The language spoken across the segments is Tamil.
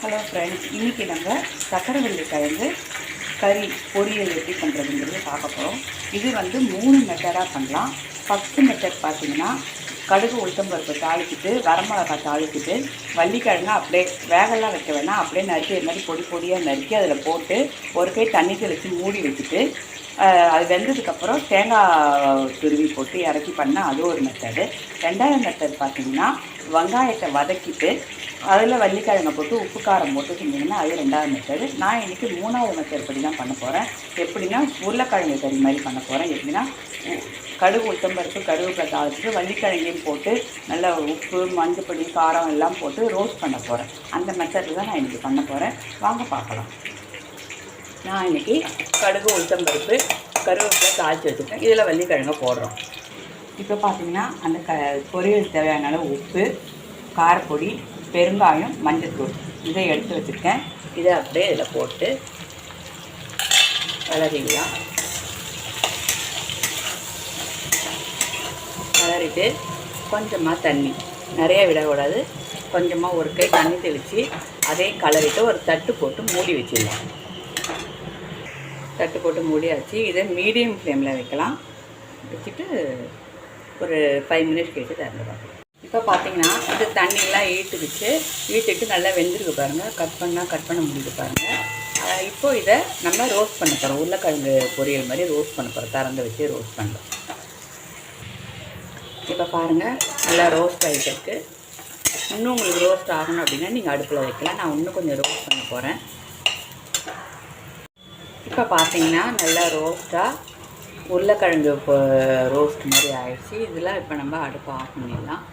ஹலோ ஃப்ரெண்ட்ஸ், இன்றைக்கி நம்ம சக்கரவள்ளி கிழங்கு கறி பொரியல் எப்படி பண்ணுறதுங்கிறது பார்க்க போகிறோம். இது வந்து 3 மெத்தடாக பண்ணலாம். ஃபஸ்ட்டு மெத்தட் பார்த்திங்கன்னா, கடுகு உளுத்தம்பருப்பு தாளிச்சிட்டு வரமிளகா தாளிச்சிட்டு வள்ளிக்கிழங்கை அப்படியே வேகலாம் வைக்க வேணாம், அப்படியே நறுக்கி இது மாதிரி பொடி பொடியாக நறுக்கி அதில் போட்டு ஒரு கை தண்ணி தெளித்து மூடி வச்சுட்டு அது வெந்ததுக்கப்புறம் தேங்காய் துருவி போட்டு இறக்கி பண்ணால் அது ஒரு மெத்தடு. ரெண்டாவது மெத்தட் பார்த்திங்கன்னா, வெங்காயத்தை வதக்கிட்டு அதில் வள்ளிக்கிழங்கை போட்டு உப்பு காரம் போட்டு செஞ்சிங்கன்னா அது ரெண்டாவது மெத்தடு. நான் இன்றைக்கி 3வது மெத்தட் படி தான் பண்ண போகிறேன். எப்படின்னா உருளைக்கிழங்கு கறி மாதிரி பண்ண போகிறேன். எப்படின்னா கடுகு உளுத்தம்பருப்பு கருவேப்பிலை தாளிச்சிட்டு வள்ளிக்கிழங்கையும் போட்டு நல்லா உப்பு மஞ்சப்பொடி காரம் எல்லாம் போட்டு ரோஸ்ட் பண்ண போகிறேன். அந்த மெத்தடில் தான் நான் இன்றைக்கி பண்ண போகிறேன். வாங்க பார்க்கலாம். நான் இன்றைக்கி கடுகு உளுத்தம்பருப்பு கருவேப்பிலை தாளித்து வச்சுருக்கேன். இதில் வள்ளிக்கிழங்கை போடுறோம். இப்போ பார்த்திங்கன்னா அந்த பொரியல் தேவையான அளவு உப்பு, காரப்பொடி, பெருங்காயம், மஞ்சத்தூள் இதை எடுத்து வச்சுருக்கேன். இதை அப்படியே இதில் போட்டு கலரிடலாம். கலரிட்டு கொஞ்சமாக தண்ணி, நிறைய விடக்கூடாது, கொஞ்சமாக ஒரு கை தண்ணி தெளித்து அதையும் கலரிட்டு ஒரு தட்டு போட்டு மூடி வச்சிடலாம். தட்டு போட்டு மூடியாச்சு. இதை மீடியம் ஃப்ளேமில் வைக்கலாம். வச்சுட்டு ஒரு 5 மினிட்ஸ் கழிச்சு திறந்து பார்க்கலாம். இப்போ பார்த்தீங்கன்னா இது தண்ணியெலாம் ஈட்டுட்டு நல்லா வெந்திருக்கு பாருங்கள். கட் பண்ண முடியுது பாருங்கள். இப்போது இதை நம்ம ரோஸ்ட் பண்ண போகிறோம். உருளைக்கிழங்கு பொரியல் மாதிரி ரோஸ்ட் பண்ண போகிறோம். திறந்து வச்சு ரோஸ்ட் பண்ணுறோம். இப்போ பாருங்கள் நல்லா ரோஸ்ட் ஆகிட்டு. இன்னும் உங்களுக்கு ரோஸ்ட் ஆகணும் அப்படின்னா நீங்கள் அடுப்பில் வைக்கலாம். நான் இன்னும் கொஞ்சம் ரோஸ்ட் பண்ண போகிறேன். இப்போ பார்த்தீங்கன்னா நல்லா ரோஸ்ட்டாக உருளைக்கிழங்கு ரோஸ்ட் மாதிரி ஆயிடுச்சு. இதெல்லாம் இப்போ நம்ம அடுப்பு ஆஃப் பண்ணிடலாம்.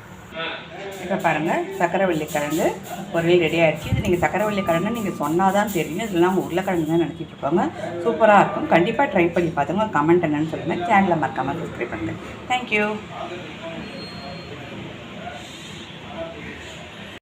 இப்போ பாருங்கள் சக்கரவள்ளி கிழங்கு பொரியல் ரெடி ஆகிடுச்சு. இது நீங்கள் சக்கரவள்ளி கிழங்கு நீங்கள் சொன்னால் தான் தெரியும். இதெல்லாம் அவங்க உருளைக்கிழங்கு தான் நினச்சிட்டு இருப்பாங்க. சூப்பராக இருக்கும். கண்டிப்பாக ட்ரை பண்ணி பார்த்துங்க. கமெண்ட் என்னன்னு சொல்லுங்கள். சேனலை மறக்காமல் சப்ஸ்கிரைப் பண்ணுங்கள். தேங்க்யூ.